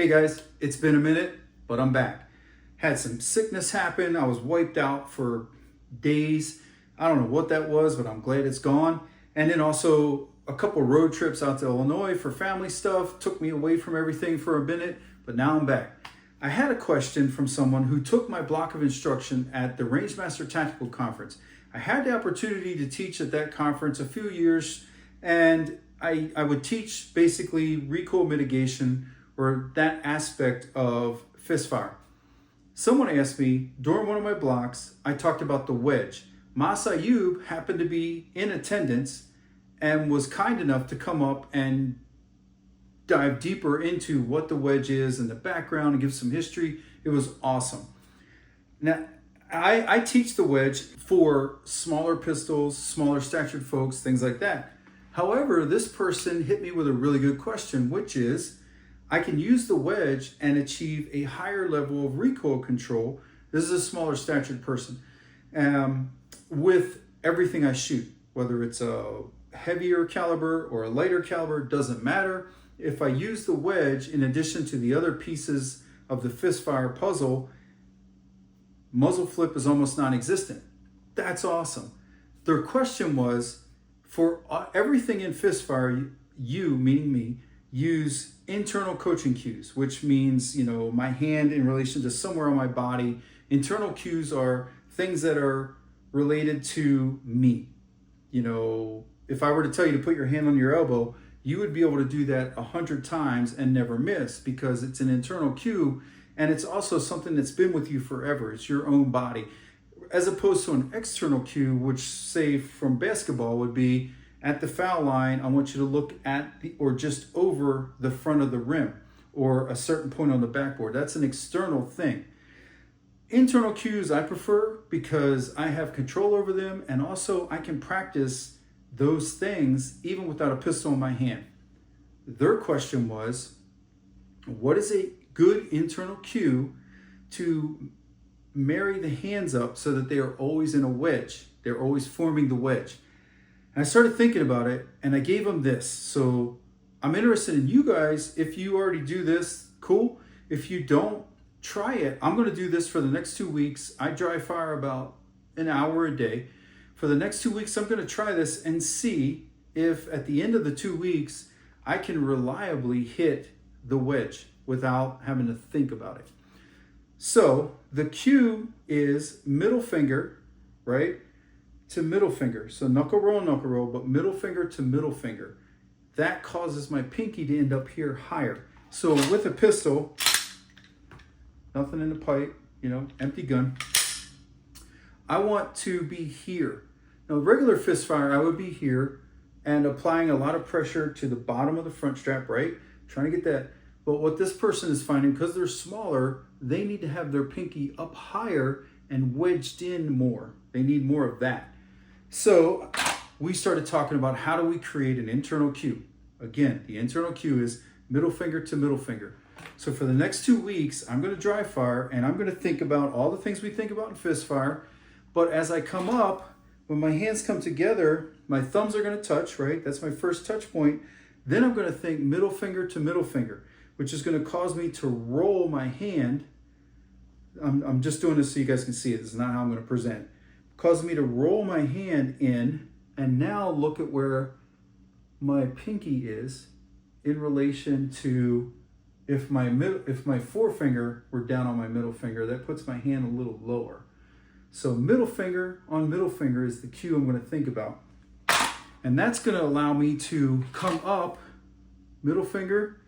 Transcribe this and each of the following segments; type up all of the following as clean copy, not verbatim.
Hey guys, it's been a minute, but I'm back. Had some sickness happen. I was wiped out for days. I don't know what that was, but I'm glad it's gone. And then also a couple road trips out to Illinois for family stuff. Took me away from everything for a minute, but now I'm back. I had a question from someone who took my block of instruction at the Rangemaster Tactical Conference. I had the opportunity to teach at that conference a few years, and I would teach basically recoil mitigation or that aspect of fist fire. Someone asked me during one of my blocks, I talked about the wedge. Mas Ayoob happened to be in attendance and was kind enough to come up and dive deeper into what the wedge is and the background and give some history. It was awesome. Now, I teach the wedge for smaller pistols, smaller statured folks, things like that. However, this person hit me with a really good question, which is, I can use the wedge and achieve a higher level of recoil control. This is a smaller statured person with everything I shoot, whether it's a heavier caliber or a lighter caliber, doesn't matter. If I use the wedge in addition to the other pieces of the fist fire puzzle, muzzle flip is almost non-existent. That's awesome. Their question was, for everything in fist fire, you, meaning me, use internal coaching cues, which means, my hand in relation to somewhere on my body. Internal cues are things that are related to me. If I were to tell you to put your hand on your elbow, you would be able to do that 100 times and never miss because it's an internal cue, and it's also something that's been with you forever. It's your own body. As opposed to an external cue, which say from basketball would be at the foul line, I want you to look at or just over the front of the rim or a certain point on the backboard. That's an external thing. Internal cues I prefer because I have control over them, and also I can practice those things even without a pistol in my hand. Their question was, what is a good internal cue to marry the hands up so that they are always in a wedge? They're always forming the wedge. And I started thinking about it, and I gave them this. So I'm interested in you guys. If you already do this, cool. If you don't, try it. I'm going to do this for the next 2 weeks. I dry fire about an hour a day. For the next 2 weeks, I'm going to try this and see if at the end of the 2 weeks, I can reliably hit the wedge without having to think about it. So the cue is middle finger, right, to middle finger. So knuckle roll, but middle finger to middle finger. That causes my pinky to end up here higher. So with a pistol, nothing in the pipe, empty gun, I want to be here. Now, regular fist fire, I would be here and applying a lot of pressure to the bottom of the front strap, right? Trying to get that. But what this person is finding, because they're smaller, they need to have their pinky up higher and wedged in more. They need more of that. So we started talking about how do we create an internal cue. Again, the internal cue is middle finger to middle finger. So for the next 2 weeks, I'm going to dry fire and I'm going to think about all the things we think about in fist fire. But as I come up, when my hands come together, my thumbs are going to touch, right? That's my first touch point. Then I'm going to think middle finger to middle finger, which is going to cause me to roll my hand. I'm just doing this so you guys can see it. This is not how I'm going to present. Causing me to roll my hand in, and now look at where my pinky is in relation to if my forefinger were down on my middle finger, that puts my hand a little lower. So middle finger on middle finger is the cue I'm going to think about. And that's going to allow me to come up middle finger,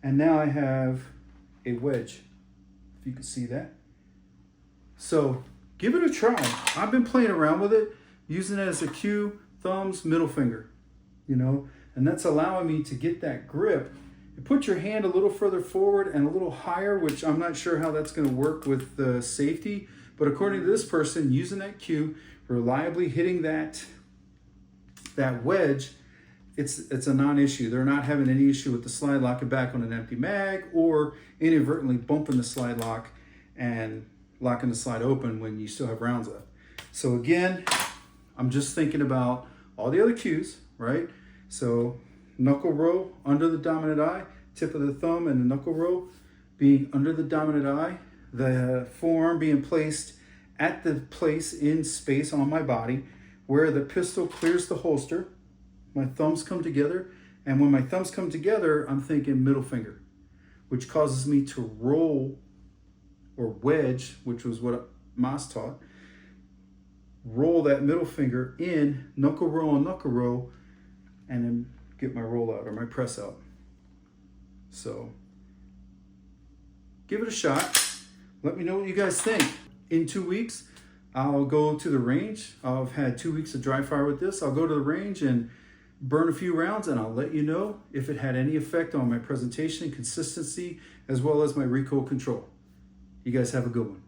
and now I have a wedge, if you can see that. So give it a try. I've been playing around with it, using it as a cue, thumbs, middle finger, and that's allowing me to get that grip. You put your hand a little further forward and a little higher, which I'm not sure how that's going to work with the safety, but according to this person, using that cue, reliably hitting that wedge, it's a non-issue. They're not having any issue with the slide locking back on an empty mag or inadvertently bumping the slide lock and locking the slide open when you still have rounds left. So again, I'm just thinking about all the other cues, right? So knuckle row under the dominant eye, tip of the thumb and the knuckle row. being under the dominant eye, the forearm being placed at the place in space on my body where the pistol clears the holster. My thumbs come together, and when my thumbs come together, I'm thinking middle finger, which causes me to roll or wedge, which was what Mas taught. Roll that middle finger in, knuckle roll and knuckle roll, and then get my roll out or my press out. So give it a shot. Let me know what you guys think. In 2 weeks, I'll go to the range. I've had 2 weeks of dry fire with this. I'll go to the range and burn a few rounds, and I'll let you know if it had any effect on my presentation, consistency, as well as my recoil control. You guys have a good one.